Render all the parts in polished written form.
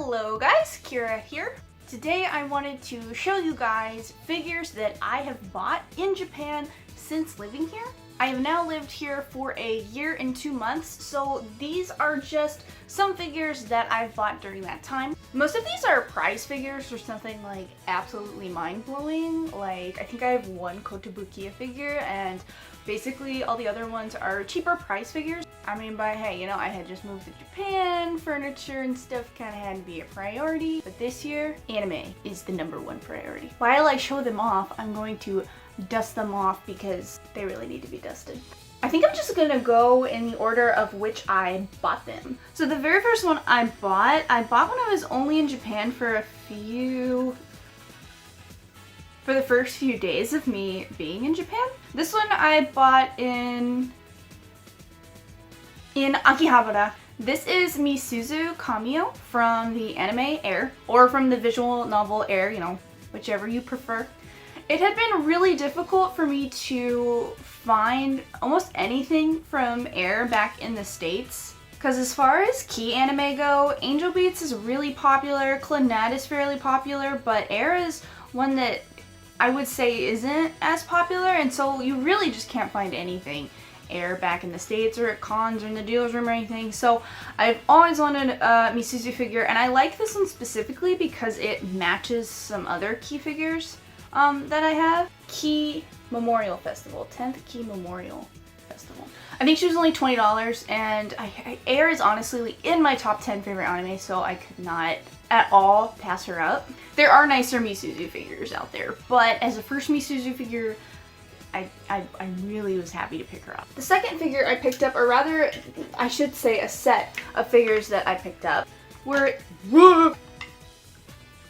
Hello guys, Kira here. Today I wanted to show you guys figures that I have bought in Japan since living here. I have now lived here for a year and 2 months, so these are just some figures that I've bought during that time. Most of these are prize figures or something like absolutely mind-blowing. Like I think I have one Kotobukiya figure and basically all the other ones are cheaper prize figures. I mean by hey, you know, I had just moved to Japan, furniture and stuff kind of had to be a priority. But this year, anime is the #1 priority. While I show them off, I'm going to dust them off because they really need to be dusted. I think I'm just gonna go in the order of which I bought them. So the very first one I bought when I was only in Japan for the first few days of me being in Japan. This one I bought in Akihabara. This is Misuzu Kamio from the anime Air, or from the visual novel Air, you know, whichever you prefer. It had been really difficult for me to find almost anything from Air back in the States. Because as far as key anime go, Angel Beats is really popular, Clannad is fairly popular, but Air is one that I would say isn't as popular, and so you really just can't find anything Air back in the States or at cons or in the dealer's room or anything. So I've always wanted a Misuzu figure, and I like this one specifically because it matches some other key figures that I have. Key Memorial Festival, 10th Key Memorial Festival. I think she was only $20, and Air is honestly in my top 10 favorite anime, so I could not at all pass her up. There are nicer Misuzu figures out there, but as a first Misuzu figure, I really was happy to pick her up. The second figure I picked up, or rather, I should say a set of figures that I picked up, were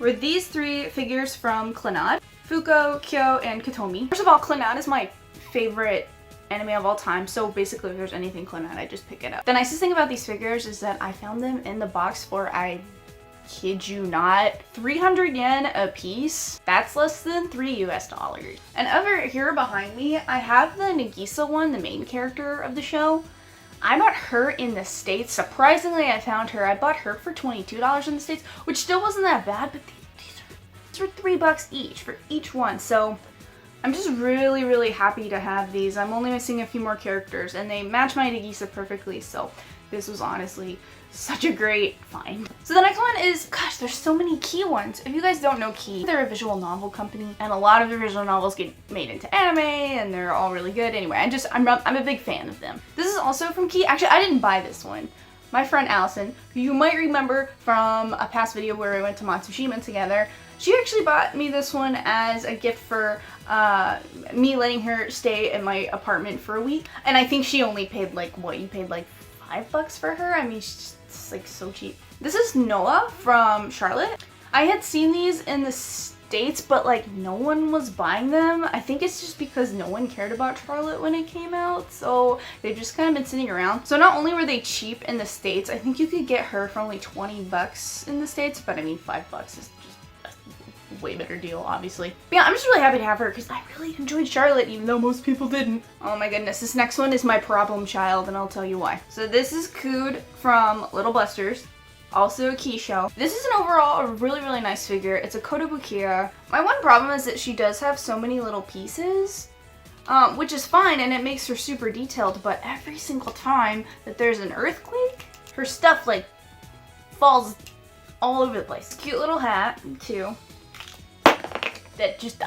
these three figures from Clannad: Fuko, Kyo, and Katomi. First of all, Clannad is my favorite anime of all time, so basically if there's anything Clannad, I just pick it up. The nicest thing about these figures is that I found them in the box for, I kid you not, 300 yen a piece. That's less than $3 US. And over here behind me, I have the Nagisa one, the main character of the show. I bought her in the States. Surprisingly, I found her. I bought her for $22 in the States, which still wasn't that bad, but these are $3 each for each one. So I'm just really happy to have these. I'm only missing a few more characters, and they match my Nagisa perfectly, so this was honestly such a great find. So the next one is, gosh, there's so many Key ones. If you guys don't know Key, they're a visual novel company, and a lot of their visual novels get made into anime, and they're all really good. Anyway, I'm a big fan of them. This is also from Key. Actually, I didn't buy this one. My friend Allison, who you might remember from a past video where we went to Matsushima together, she actually bought me this one as a gift for me letting her stay in my apartment for a week. And I think she only paid like, what, you paid like $5 for her? I mean, she's like so cheap. This is Noah from Charlotte. I had seen these in the States, but like no one was buying them. I think it's just because no one cared about Charlotte when it came out, so they've just kind of been sitting around. So not only were they cheap in the States, I think you could get her for only $20 in the States, but I mean $5 is just a way better deal, obviously. But yeah, I'm just really happy to have her because I really enjoyed Charlotte, even though most people didn't. Oh my goodness, this next one is my problem child, and I'll tell you why. So this is Kood from Little Busters. Also a Key show. This is an overall a really nice figure. It's a Kotobukiya. My one problem is that she does have so many little pieces, which is fine, and it makes her super detailed, but every single time that there's an earthquake, her stuff like falls all over the place. Cute little hat too. That just,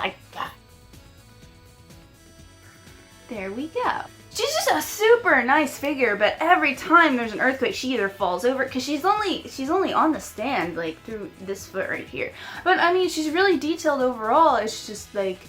there we go. She's just a super nice figure, but every time there's an earthquake, she either falls over, because she's only on the stand, like, through this foot right here. But, I mean, she's really detailed overall. It's just, like,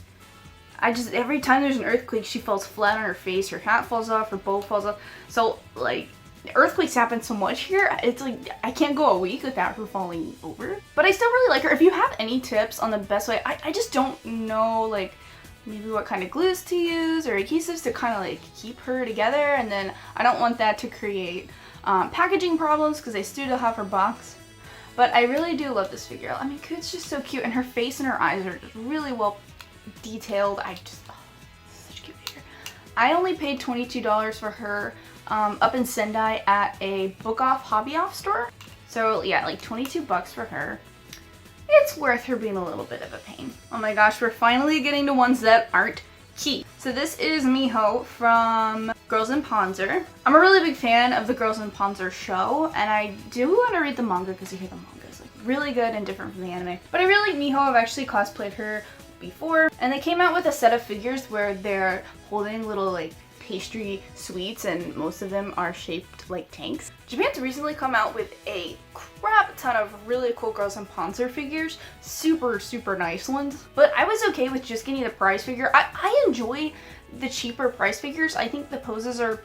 every time there's an earthquake, she falls flat on her face, her hat falls off, her bow falls off. So, like, earthquakes happen so much here, it's like, I can't go a week without her falling over. But I still really like her. If you have any tips on the best way, I just don't know, like, maybe what kind of glues to use or adhesives to kind of like keep her together, and then I don't want that to create packaging problems because I still have her box. But I really do love this figure. I mean, Kood's just so cute, and her face and her eyes are just really well detailed. Such a cute figure. I only paid $22 for her up in Sendai at a Book Off Hobby Off store. So yeah, like 22 bucks for her. It's worth her being a little bit of a pain. Oh my gosh, we're finally getting to ones that aren't key. So this is Miho from Girls in Panzer. I'm a really big fan of the Girls in Panzer show, and I do want to read the manga because you hear the manga is like really good and different from the anime. But I really like Miho. I've actually cosplayed her before, and they came out with a set of figures where they're holding little like pastry sweets, and most of them are shaped like tanks. Japan's recently come out with a crap ton of really cool Girls in Panzer figures, super nice ones, but I was okay with just getting the prize figure. I enjoy the cheaper prize figures. I think the poses are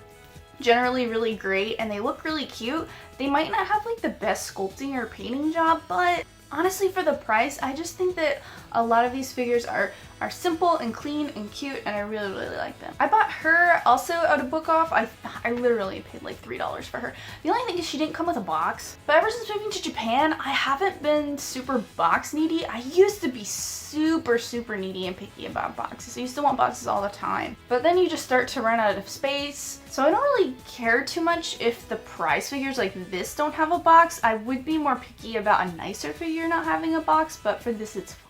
generally really great and they look really cute. They might not have like the best sculpting or painting job, but honestly for the price, I just think that a lot of these figures are simple and clean and cute, and I really like them. I bought her also at a book off. I literally paid like $3 for her. The only thing is she didn't come with a box, but ever since moving to Japan, I haven't been super box needy. I used to be super needy and picky about boxes. I used to want boxes all the time, but then you just start to run out of space. So I don't really care too much if the prize figures like this don't have a box. I would be more picky about a nicer figure not having a box, but for this it's fine.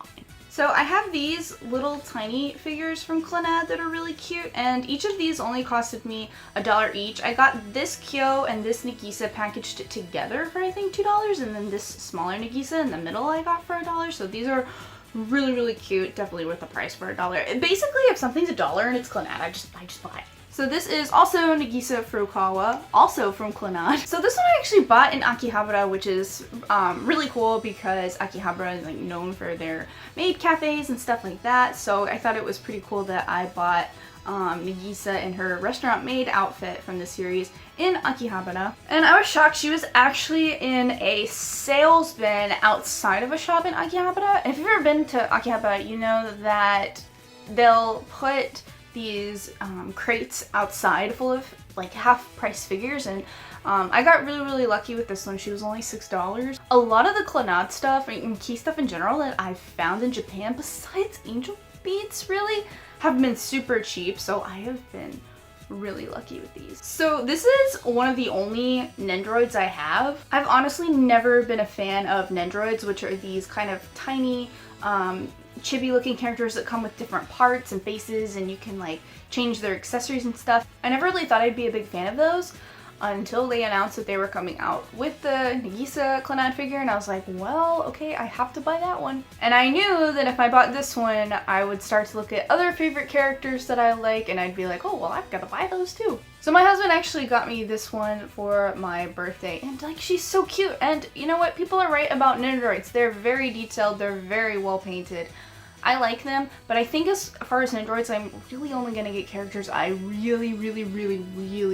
So I have these little tiny figures from Clannad that are really cute, and each of these only costed me $1 each. I got this Kyo and this Nagisa packaged together for I think $2, and then this smaller Nagisa in the middle I got for $1. So these are really cute, definitely worth the price for $1. Basically, if something's $1 and it's Clannad, I just buy it. So this is also Nagisa Furukawa, also from Clannad. So this one I actually bought in Akihabara, which is really cool because Akihabara is like known for their maid cafes and stuff like that. So I thought it was pretty cool that I bought Nagisa in her restaurant maid outfit from the series in Akihabara. And I was shocked, she was actually in a sales bin outside of a shop in Akihabara. And if you've ever been to Akihabara, you know that they'll put these crates outside full of like half-price figures, and I got really lucky with this one. She was only $6. A lot of the Clannad stuff and key stuff in general that I've found in Japan, besides angel beads really, have been super cheap, so I have been really lucky with these. So this is one of the only Nendoroids I have. I've honestly never been a fan of Nendoroids, which are these kind of tiny chibi looking characters that come with different parts and faces, and you can like change their accessories and stuff. I never really thought I'd be a big fan of those until they announced that they were coming out with the Nagisa Clannad figure, and I was like, well, okay, I have to buy that one. And I knew that if I bought this one, I would start to look at other favorite characters that I like, and I'd be like, oh, well, I've got to buy those too. So my husband actually got me this one for my birthday, and like, she's so cute. And you know what? People are right about Nendoroids. They're very detailed, they're very well painted. I like them, but I think as far as Nendoroids, I'm really only gonna get characters I really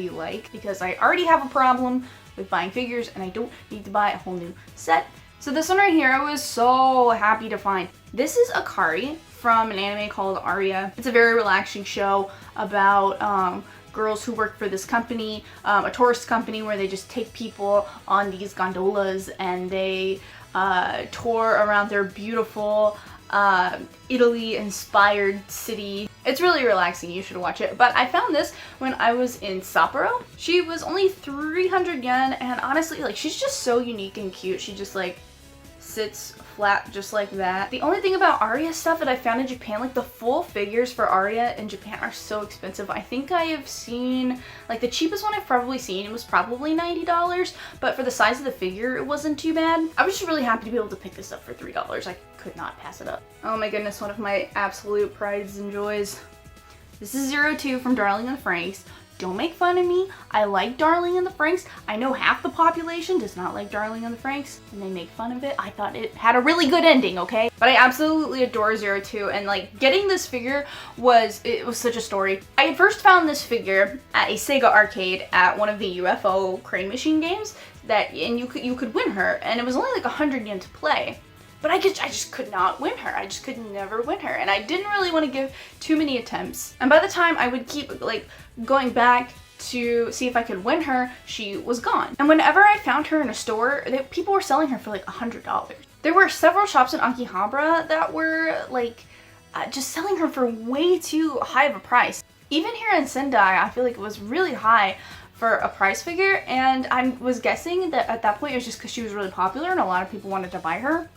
like, because I already have a problem with buying figures and I don't need to buy a whole new set. So this one right here, I was so happy to find. This is Akari from an anime called Aria. It's a very relaxing show about girls who work for this company, a tourist company where they just take people on these gondolas and they tour around their beautiful Italy-inspired city. It's really relaxing, you should watch it. But I found this when I was in Sapporo. She was only 300 yen, and honestly, like, she's just so unique and cute. She just like sits flat just like that. The only thing about Aria stuff that I found in Japan, like the full figures for Aria in Japan are so expensive. I think I have seen, like the cheapest one I've probably seen was probably $90, but for the size of the figure, it wasn't too bad. I was just really happy to be able to pick this up for $3. I could not pass it up. Oh my goodness, one of my absolute prides and joys. This is 02 from Darling in the Franxx. Don't make fun of me. I like Darling in the Franxx. I know half the population does not like Darling in the Franxx, and they make fun of it. I thought it had a really good ending, okay? But I absolutely adore 02, and like getting this figure was such a story. I had first found this figure at a Sega arcade at one of the UFO crane machine games and you could win her, and it was only like 100 yen to play. But I just could not win her. I just could never win her. And I didn't really want to give too many attempts. And by the time I would keep like going back to see if I could win her, she was gone. And whenever I found her in a store, people were selling her for like $100. There were several shops in Akihabara that were like just selling her for way too high of a price. Even here in Sendai, I feel like it was really high for a prize figure, and I was guessing that at that point it was just because she was really popular and a lot of people wanted to buy her.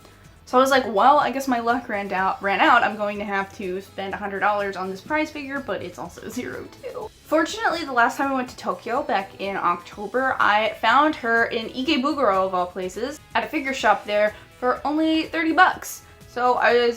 So I was like, well, I guess my luck ran out. I'm going to have to spend $100 on this prize figure, but it's also 0 too. Fortunately, the last time I went to Tokyo back in October, I found her in Ikebukuro of all places at a figure shop there for only 30 bucks. So I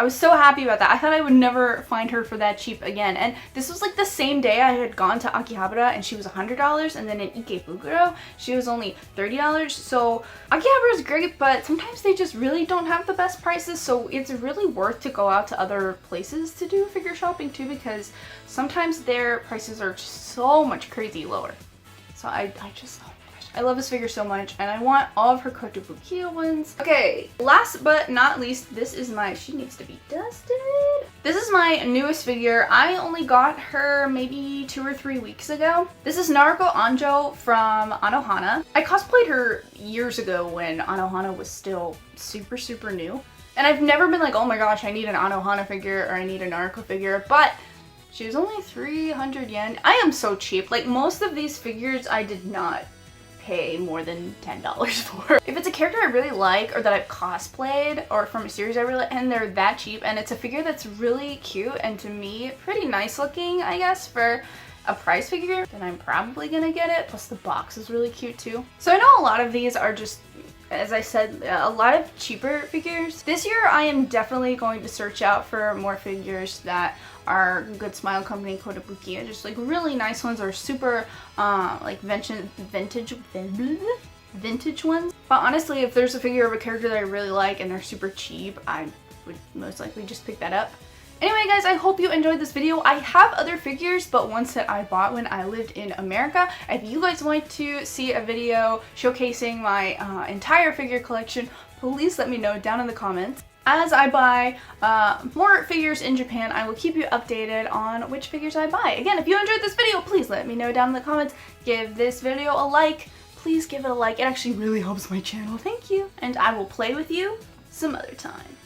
was so happy about that. I thought I would never find her for that cheap again. And this was like the same day I had gone to Akihabara and she was $100, and then in Ikebukuro she was only $30. So Akihabara is great, but sometimes they just really don't have the best prices. So it's really worth to go out to other places to do figure shopping too, because sometimes their prices are so much crazy lower. So I love this figure so much, and I want all of her Kotobukiya ones. Okay, last but not least, she needs to be dusted. This is my newest figure. I only got her maybe 2 or 3 weeks ago. This is Naruko Anjo from Anohana. I cosplayed her years ago when Anohana was still super, super new. And I've never been like, oh my gosh, I need an Anohana figure or I need a Naruko figure, but she was only 300 yen. I am so cheap. Like, most of these figures I did not pay more than $10 for. If it's a character I really like or that I've cosplayed or from a series I really like and they're that cheap and it's a figure that's really cute and to me pretty nice looking, I guess, for a prize figure, then I'm probably gonna get it. Plus the box is really cute too. So I know a lot of these are just, as I said, a lot of cheaper figures. This year I am definitely going to search out for more figures that are Good Smile Company Kotobukiya, just like really nice ones or super like vintage ones. But honestly, if there's a figure of a character that I really like and they're super cheap, I would most likely just pick that up. Anyway guys, I hope you enjoyed this video. I have other figures, but ones that I bought when I lived in America. If you guys want to see a video showcasing my entire figure collection, please let me know down in the comments. As I buy more figures in Japan, I will keep you updated on which figures I buy. Again, if you enjoyed this video, please let me know down in the comments. Give this video a like. Please give it a like. It actually really helps my channel. Thank you. And I will play with you some other time.